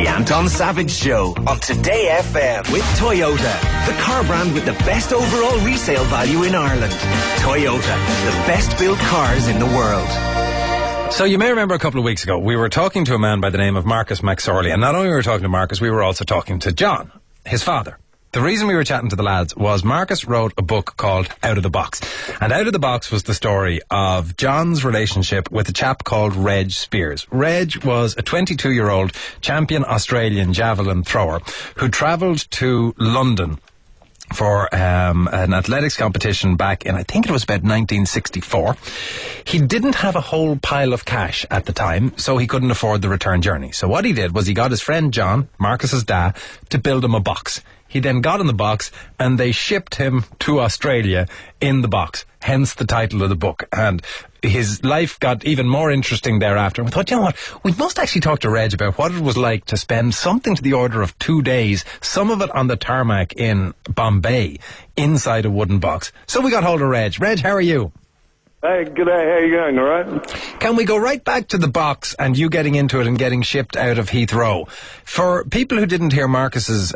The Anton Savage Show on TodayFM with Toyota, the car brand with the best overall resale value in Ireland. Toyota, the best built cars in the world. So you may remember a couple of weeks ago, we were talking to a man by the name of Marcus McSorley, and not only were we talking to Marcus, we were also talking to John, his father. The reason we were chatting to the lads was Marcus wrote a book called Out of the Box. And Out of the Box was the story of John's relationship with a chap called Reg Spiers. Reg was a 22-year-old champion Australian javelin thrower who travelled to London for an athletics competition back in, I think it was about 1964. He didn't have a whole pile of cash at the time, so he couldn't afford the return journey. So what he did was he got his friend John, Marcus's dad, to build him a box. He then got in the box and they shipped him to Australia in the box, hence the title of the book. And his life got even more interesting thereafter. And we thought, you know what, we must actually talk to Reg about what it was like to spend something to the order of 2 days, some of it on the tarmac in Bombay, inside a wooden box. So we got hold of Reg. Reg, how are you? Hey, g'day, how you going, alright? Can we go right back to the box and you getting into it and getting shipped out of Heathrow? For people who didn't hear Marcus's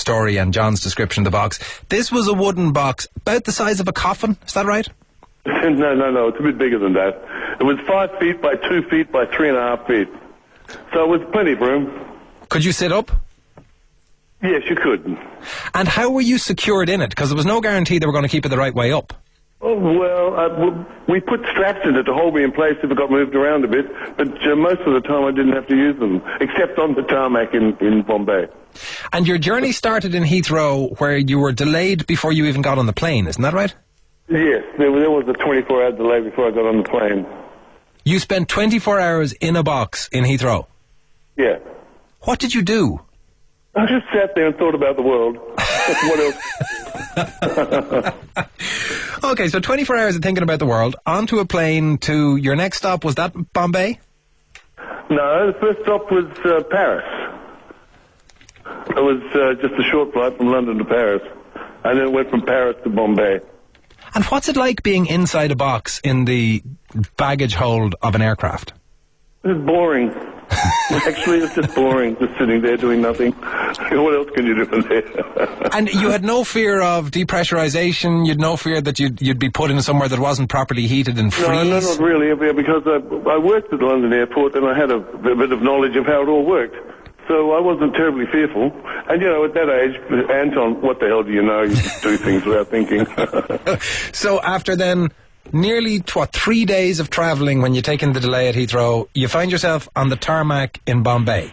story and John's description of the box, this was a wooden box about the size of a coffin, is that right? No, it's a bit bigger than that. It was 5 feet by 2 feet by 3.5 feet. So it was plenty of room. Could you sit up? Yes, you could. And how were you secured in it? Because there was no guarantee they were going to keep it the right way up. Oh, well, we put straps in it to hold me in place if it got moved around a bit, but most of the time I didn't have to use them, except on the tarmac in Bombay. And your journey started in Heathrow, where you were delayed before you even got on the plane, isn't that right? Yes, there was a 24-hour delay before I got on the plane. You spent 24 hours in a box in Heathrow? Yeah. What did you do? I just sat there and thought about the world. What else? Okay, so 24 hours of thinking about the world, onto a plane to your next stop, was that Bombay? No, the first stop was Paris. It was just a short flight from London to Paris. And then it went from Paris to Bombay. And what's it like being inside a box in the baggage hold of an aircraft? It was boring. Actually, it's just boring, just sitting there doing nothing. What else can you do in there? And you had no fear of depressurization? You'd no fear that you'd be put in somewhere that wasn't properly heated and freeze? No, not really, because I worked at the London airport and I had a bit of knowledge of how it all worked. So I wasn't terribly fearful. And, at that age, Anton, what the hell do you know? You just do things without thinking. So after then, nearly, 3 days of travelling when you're taking the delay at Heathrow, you find yourself on the tarmac in Bombay.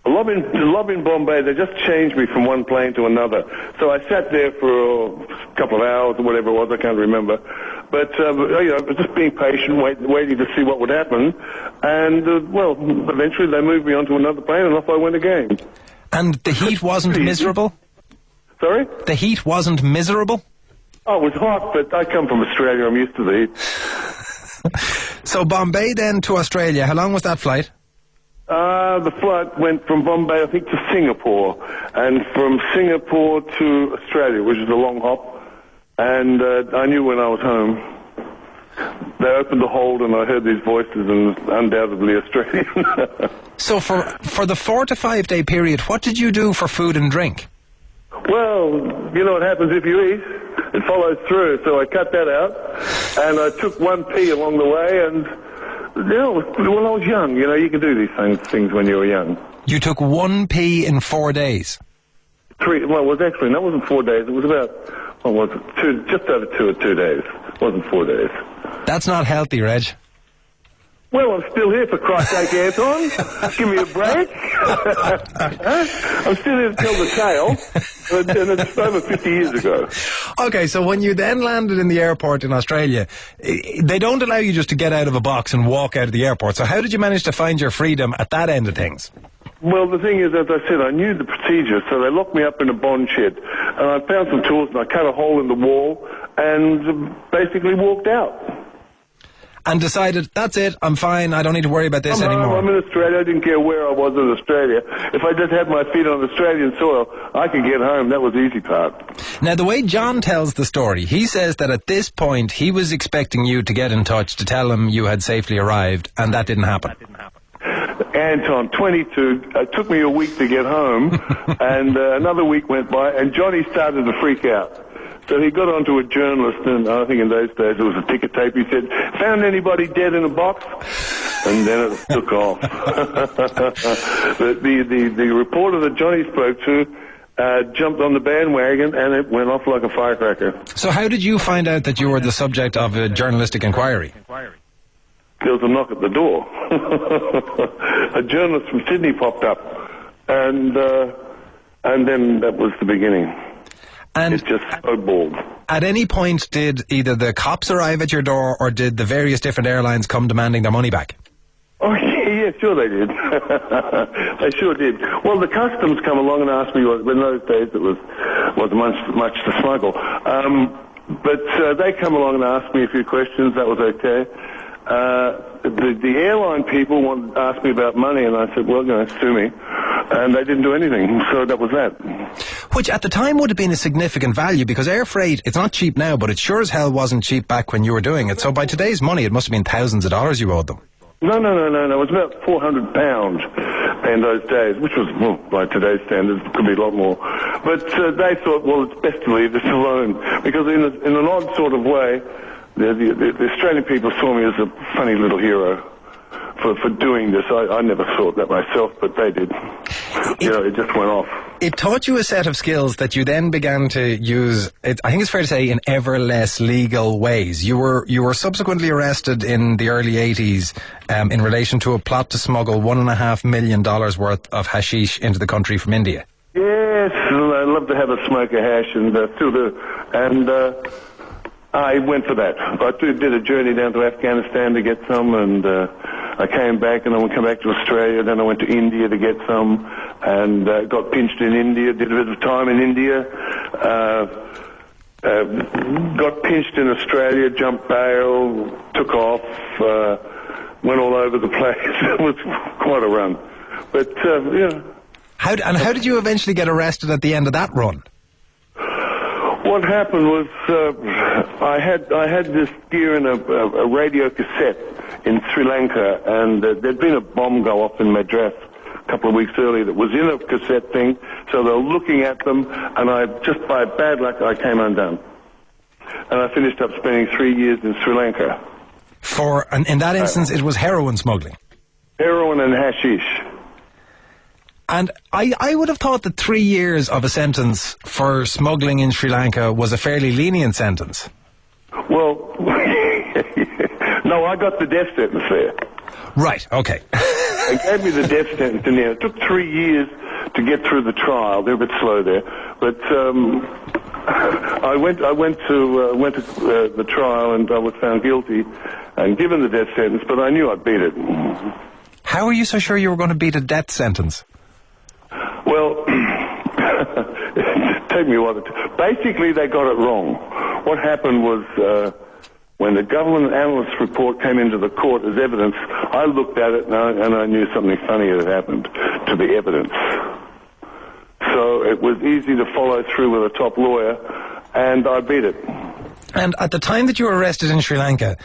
The lobby in Bombay, they just changed me from one plane to another. So I sat there for a couple of hours or whatever it was, I can't remember. But, just being patient, waiting to see what would happen. And, eventually they moved me onto another plane and off I went again. And the heat wasn't miserable? Sorry? The heat wasn't miserable? Oh, it was hot, but I come from Australia. I'm used to the heat. So Bombay then to Australia. How long was that flight? The flight went from Bombay, I think, to Singapore. And from Singapore to Australia, which is a long hop. And I knew when I was home. They opened the hold and I heard these voices, and undoubtedly Australian. So for the 4 to 5 day period, what did you do for food and drink? Well, you know what happens if you eat? It follows through, so I cut that out, and I took 1p along the way, and, when I was young, you can do these things when you were young. You took 1p in 4 days? It wasn't 4 days, it was about, just over 2 days. It wasn't 4 days. That's not healthy, Reg. Well, I'm still here, for Christ's sake, Anton. Give me a break. I'm still here to tell the tale, and it's over 50 years ago. Okay, so when you then landed in the airport in Australia, they don't allow you just to get out of a box and walk out of the airport. So how did you manage to find your freedom at that end of things? Well, the thing is, as I said, I knew the procedure, so they locked me up in a bond shed. And I found some tools, and I cut a hole in the wall, and basically walked out. And decided, that's it, I'm fine, I don't need to worry about this anymore. I'm in Australia, I didn't care where I was in Australia. If I just had my feet on Australian soil, I could get home, that was the easy part. Now, the way John tells the story, he says that at this point, he was expecting you to get in touch to tell him you had safely arrived, and that didn't happen. Anton, 22. It took me a week to get home, and another week went by, and Johnny started to freak out. So he got onto a journalist, and I think in those days it was a ticker tape. He said, "Found anybody dead in a box?" And then it took off. The reporter that Johnny spoke to jumped on the bandwagon, and it went off like a firecracker. So how did you find out that you were the subject of a journalistic inquiry? There was a knock at the door. A journalist from Sydney popped up, and then that was the beginning. And it just snowballed. At any point, did either the cops arrive at your door, or did the various different airlines come demanding their money back? Oh, yeah, sure they did. They sure did. Well, the customs come along and asked me, in those days it wasn't much to smuggle. But they come along and asked me a few questions. That was okay. The airline people asked me about money, and I said, well, sue me. And they didn't do anything, so that was that. Which at the time would have been a significant value, because air freight, it's not cheap now, but it sure as hell wasn't cheap back when you were doing it. So by today's money, it must have been thousands of dollars you owed them. No. It was about £400 in those days, which was, well, by today's standards, could be a lot more. But they thought, well, it's best to leave this alone, because in an odd sort of way, the Australian people saw me as a funny little hero for doing this. I never thought that myself, but they did. It just went off. It taught you a set of skills that you then began to use, I think it's fair to say, in ever less legal ways. You were subsequently arrested in the early 80s in relation to a plot to smuggle $1.5 million worth of hashish into the country from India. Yes, I'd love to have a smoke of hash, and still do. And I went for that. I did a journey down to Afghanistan to get some, and I came back, and I would come back to Australia. Then I went to India to get some, and got pinched in India. Did a bit of time in India. Got pinched in Australia. Jumped bail. Took off. Went all over the place. It was quite a run, but yeah. How did you eventually get arrested at the end of that run? What happened was I had this gear in a radio cassette in Sri Lanka, and there'd been a bomb go off in Madras a couple of weeks earlier that was in a cassette thing, so they were looking at them, and just by bad luck, I came undone. And I finished up spending 3 years in Sri Lanka. And in that instance, it was heroin smuggling? Heroin and hashish. And I would have thought that 3 years of a sentence for smuggling in Sri Lanka was a fairly lenient sentence. Well, no, I got the death sentence there. Right, okay. They gave me the death sentence in there. It took 3 years to get through the trial. They're a bit slow there. But I went to the trial, and I was found guilty and given the death sentence, but I knew I'd beat it. How are you so sure you were going to beat a death sentence? Well, take me a while. Basically, they got it wrong. What happened was when the government analyst report came into the court as evidence, I looked at it and I knew something funny had happened to the evidence. So it was easy to follow through with a top lawyer, and I beat it. And at the time that you were arrested in Sri Lanka,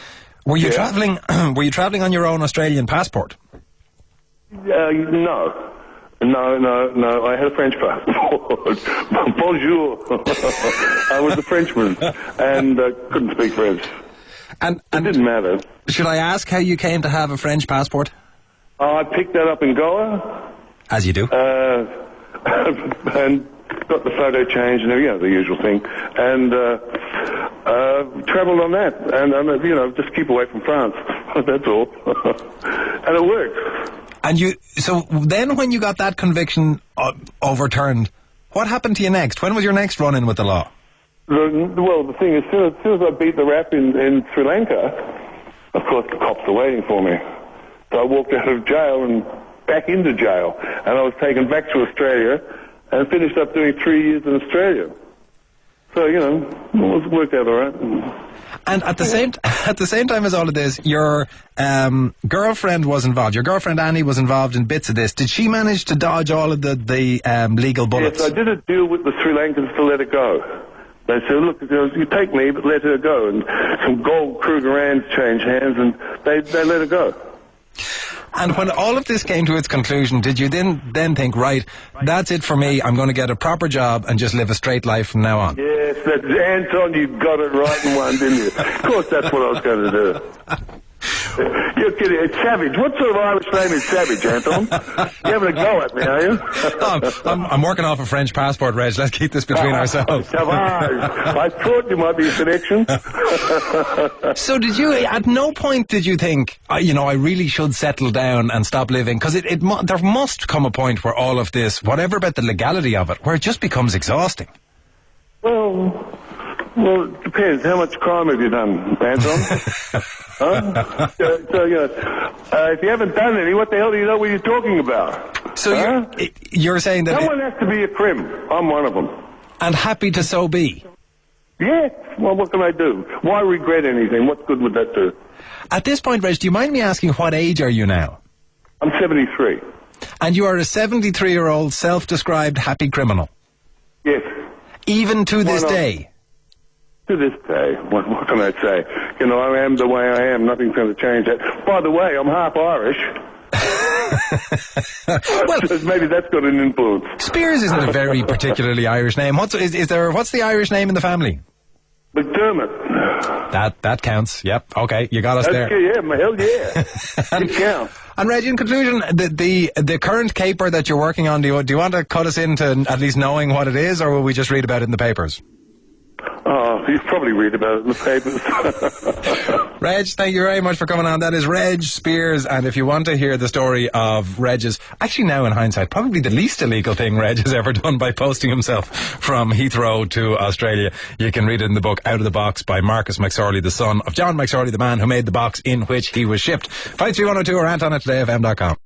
were you travelling? Were you travelling on your own Australian passport? No. No. I had a French passport. Bonjour. I was a Frenchman and couldn't speak French. And it didn't matter. Should I ask how you came to have a French passport? I picked that up in Goa. As you do. And got the photo changed and the usual thing. And travelled on that. And just keep away from France. That's all. And it worked. And so then when you got that conviction overturned, what happened to you next? When was your next run-in with the law? Well, the thing is, as soon as I beat the rap in Sri Lanka, of course the cops were waiting for me. So I walked out of jail and back into jail. And I was taken back to Australia and finished up doing 3 years in Australia. So, it worked out all right. And at the same time as all of this, your girlfriend was involved. Your girlfriend Annie was involved in bits of this. Did she manage to dodge all of the legal bullets? Yes, I did a deal with the Sri Lankans to let her go. They said, look, you take me, but let her go. And some gold Kruger Rands changed hands, and they let her go. And when all of this came to its conclusion, did you then think, right, that's it for me, I'm going to get a proper job and just live a straight life from now on? Yes, that's Anton, you got it right in one, didn't you? Of course that's what I was going to do. You're kidding. It's Savage. What sort of Irish name is Savage, Anton? You're having a go at me, are you? I'm working off a French passport, Reg. Let's keep this between ourselves. I thought you might be a connection. So at no point did you think, I really should settle down and stop living? Because there must come a point where all of this, whatever about the legality of it, where it just becomes exhausting. Well, it depends. How much crime have you done, Anton? Huh? If you haven't done any, what the hell do you know what you're talking about? So you're saying that... Someone has to be a crim. I'm one of them. And happy to so be? Yeah. Well, what can I do? Why regret anything? What good would that do? At this point, Reg, do you mind me asking what age are you now? I'm 73. And you are a 73-year-old self-described happy criminal? Yes. Even to this day? To this day, what can I say? I am the way I am. Nothing's going to change that. By the way, I'm half Irish. Well, maybe that's got an influence. Spiers isn't a very particularly Irish name. What's the Irish name in the family? McDermott. That counts. Yep. Okay, you got us there. Yeah, hell yeah. It counts. And Reg, in conclusion, the current caper that you're working on, do you want to cut us into at least knowing what it is, or will we just read about it in the papers? Oh, you probably read about it in the papers. Reg, thank you very much for coming on. That is Reg Spiers, and if you want to hear the story of Reg's, actually now in hindsight, probably the least illegal thing Reg has ever done by posting himself from Heathrow to Australia, you can read it in the book Out of the Box by Marcus McSorley, the son of John McSorley, the man who made the box in which he was shipped. 53102 or Anton at TodayFM.com.